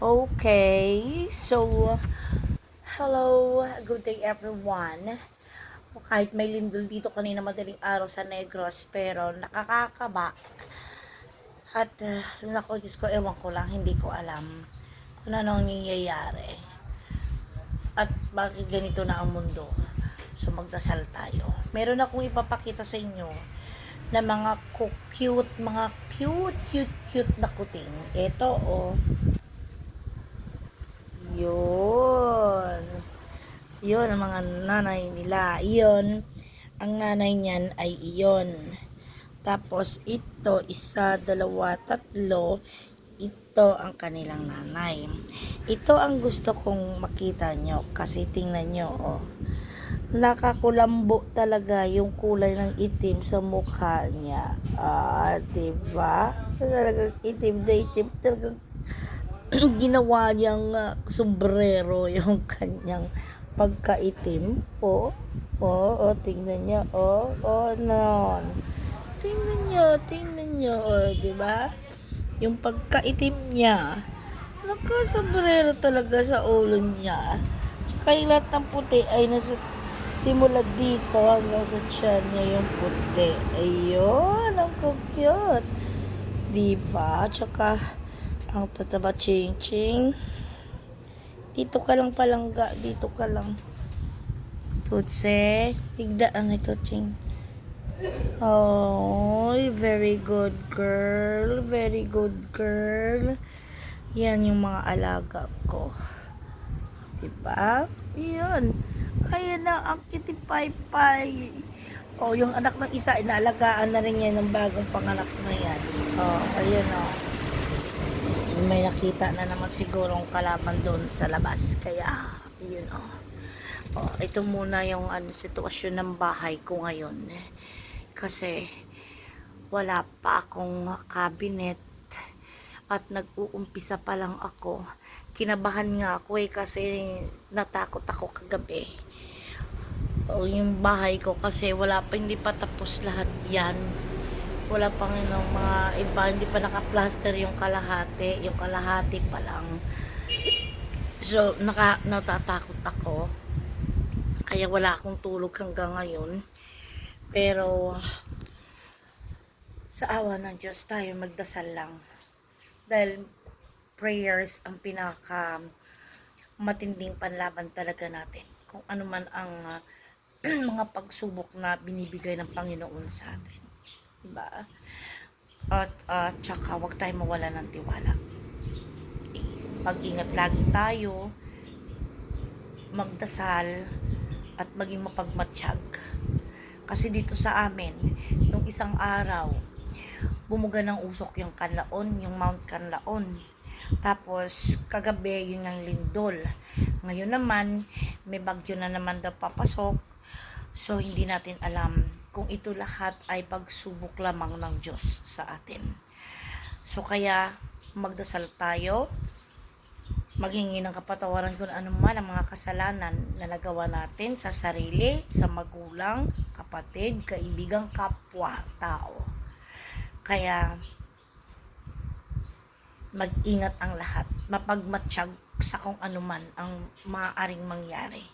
Okay, so hello, good day everyone. Kahit may lindol dito kanina madaling araw sa Negros, pero nakakakaba. At nako, Diyos ko, ewan ko lang, hindi ko alam kung ano ang nangyayari. At bakit ganito na ang mundo. So magdasal tayo. Meron akong ipapakita sa inyo na mga cute na kuting. Ito oh. Yun. Yun ang mga nanay nila. Iyon, ang nanay niyan ay iyon. Tapos ito, isa, dalawa, tatlo. Ito ang kanilang nanay. Ito ang gusto kong makita nyo. Kasi tingnan nyo, oh. Nakakulambo talaga yung kulay ng itim sa mukha niya. Diba? Talagang itim na itim. Talagang ginawa niyang sombrero yung kanyang pagkaitim. Tingnan niya. Non. Tingnan niyo, di ba? Yung pagkaitim niya, nakasombrero talaga sa ulo niya. Tsaka yung lahat ng puti ay nasa simula dito hanggang sa tiyan niya yung puti. Ayun, ang cute. Diba? Tsaka ang tataba ching. Dito ka lang palangga. Dito ka lang. Tutse. Higdaan ito ching. Oh, very good girl. Very good girl. Yan yung mga alaga ko. Diba? Yan. Ayan na ang kitty pay. Oh, yung anak ng isa, inaalagaan na rin yan ng bagong panganak na yan. Oh, ayan oh. May nakita na naman sigurong kalaban doon sa labas. Kaya, yun ito muna yung sitwasyon ng bahay ko ngayon. Kasi, wala pa akong cabinet. At nag-uumpisa pa lang ako. Kinabahan nga ako kasi natakot ako kagabi. Yung bahay ko kasi hindi pa tapos lahat yan. Wala pang mga iba, hindi pa naka-plaster yung kalahati pa lang. So natatakot ako, kaya wala akong tulog hanggang ngayon. Pero sa awa ng Diyos tayo magdasal lang, dahil prayers ang pinaka matinding panlaban talaga natin kung ano man ang mga pagsubok na binibigay ng Panginoon sa atin. Diba? At tsaka wag tayo mawala ng tiwala. Mag-ingat lagi tayo, magdasal, at maging mapagmatsyag. Kasi dito sa amin, nung isang araw, bumuga ng usok yung Kanlaon, yung Mount Kanlaon. Tapos kagabi yun ang lindol. Ngayon naman, may bagyo na naman daw papasok. So hindi natin alam kung ito lahat ay pagsubok lamang ng Diyos sa atin. So kaya magdasal tayo, maghingi ng kapatawaran kung ano man ang mga kasalanan na nagawa natin sa sarili, sa magulang, kapatid, kaibigan, kapwa, tao. Kaya mag-ingat ang lahat, mapagmatsyag sa kung ano man ang maaaring mangyari.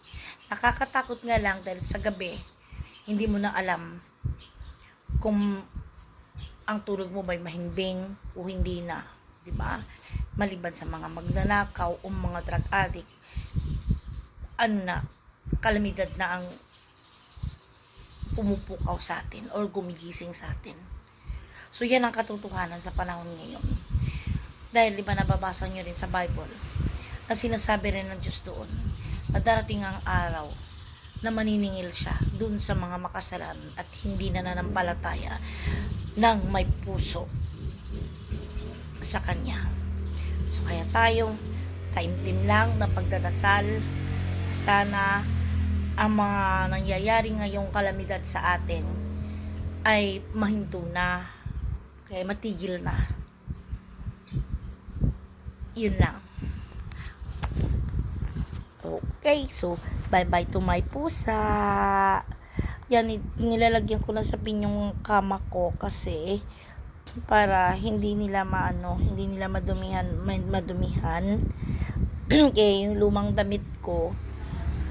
Nakakatakot nga lang dahil sa gabi, hindi mo na alam kung ang tulog mo ba'y mahimbing o hindi na, di ba? Maliban sa mga magnanakaw o mga drug addict, kalamidad na ang pumupukaw sa atin or gumigising sa atin. So yan ang katotohanan sa panahon ngayon. Dahil di ba nababasa nyo rin sa Bible na sinasabi rin ng Diyos doon na darating ang araw na maniningil siya dun sa mga makasalanan at hindi na nanampalataya ng may puso sa Kanya. So kaya tayo, taimtim lang na pagdadasal, sana ang mga nangyayari ngayong kalamidad sa atin ay mahinto na, kaya matigil na. Yun lang. Okay, so bye-bye to my pusa. Yan, nilalagyan ko na sa pinyong kama ko kasi para hindi nila hindi nila madumihan. Kaya yung lumang damit ko,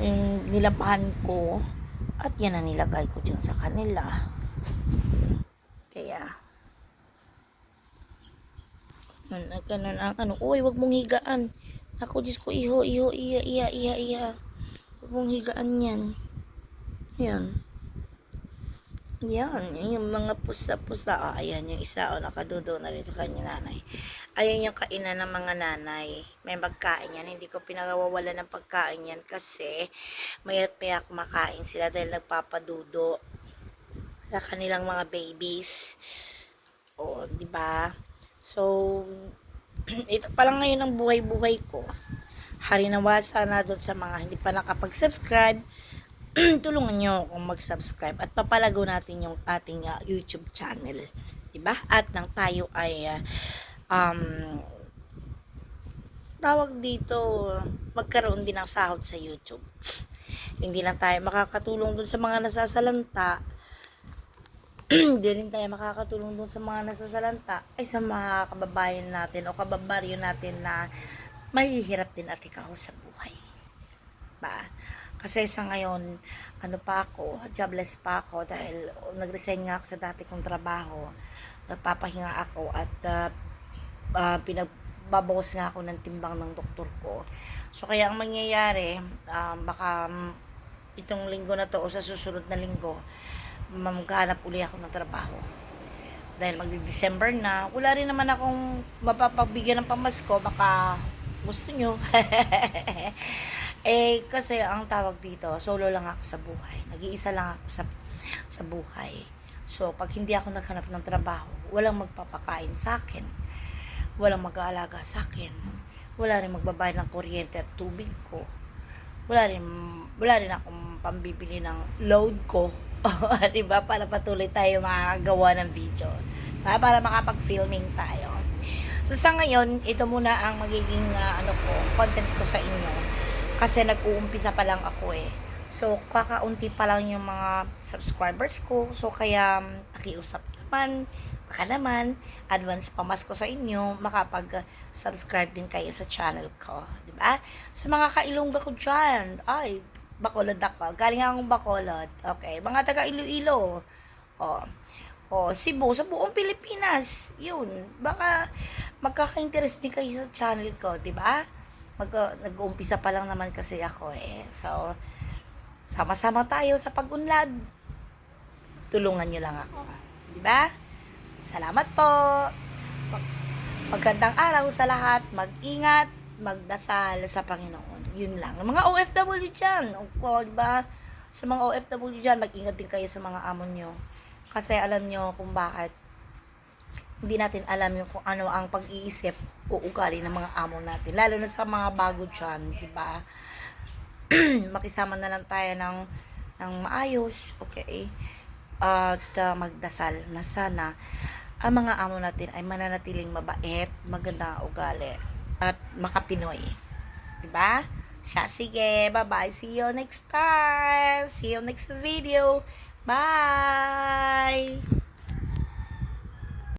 yung nilabahan ko, at yan ang nilagay ko dyan sa kanila. Kaya, ganun ang uy, wag mong higaan. Ako, Diyos ko, iho, iya. Wag mong higaan yan. Yan. Yan, yung mga pusa-pusa. Ayan, yung isa, nakadudo na rin sa kanya nanay. Ayan yung kainan ng mga nanay. May pagkain yan. Hindi ko pinagawawala ng pagkain yan kasi mayat maya kumakain sila dahil nagpapadudo sa kanilang mga babies. O, di ba? So, ito pa lang ngayon ang buhay-buhay ko. Harinawasan na doon sa mga hindi pa nakapag-subscribe. Tulungan nyo akong mag-subscribe at papalago natin yung ating YouTube channel. Diba? At nang tayo ay tawag dito, magkaroon din ng sahod sa YouTube. Hindi lang tayo makakatulong dun sa mga nasasalanta. Hindi rin tayo makakatulong dun sa mga nasasalanta ay sa mga kababayan natin o kababaryo natin na mahihirap din at ikaw sa buhay. Ba? Kasi sa ngayon, jobless pa ako dahil nag-resign nga ako sa dati kong trabaho. Nagpapahinga ako at pinagbabawas nga ako ng timbang ng doktor ko. So, kaya ang mangyayari, baka itong linggo na to o sa susunod na linggo, maghanap uli ako ng trabaho. Dahil magdi-December na, wala rin naman akong mapapagbigyan ng pamasko, baka gusto nyo. Kasi ang tawag dito, solo lang ako sa buhay. Nag-iisa lang ako sa buhay. So, pag hindi ako naghanap ng trabaho, walang magpapakain sa akin. Walang mag-aalaga sa akin. Wala rin magbabayad ng kuryente at tubig ko. Wala rin akong pambibili ng load ko. Diba? Para patuloy tayo makagawa ng video. Para makapag-filming tayo. So, sa ngayon, ito muna ang magiging content ko sa inyo. Kasi nag-uumpisa pa lang ako eh. So, kakaunti pa lang yung mga subscribers ko. So, kaya nakiusap naman, baka naman, advance pamasko sa inyo, makapag-subscribe din kayo sa channel ko. Diba? Sa mga kailongga ko dyan, ay, Bacolod ako. Galing akong Bacolod. Okay, mga taga Iloilo. Cebu, sa buong Pilipinas. Yun, baka magkaka-interest din kayo sa channel ko, diba? Nag-uumpisa pa lang naman kasi ako eh. So, sama-sama tayo sa pag-unlad. Tulungan nyo lang ako. Diba? Salamat po. Magandang araw sa lahat. Mag-ingat, magdasal sa Panginoon. Yun lang. Mga OFW dyan. Diba? Sa mga OFW dyan, mag-ingat din kayo sa mga amo nyo. Kasi alam nyo kung bakit hindi natin alam yung kung ano ang pag-iisip o ugali ng mga amo natin. Lalo na sa mga bago dyan, diba? Makisama na lang tayo ng maayos, okay? At magdasal na sana ang mga amo natin ay mananatiling mabait, maganda ugali, at makapinoy. Diba? Sige, bye-bye. See you next time. See you next video. Bye!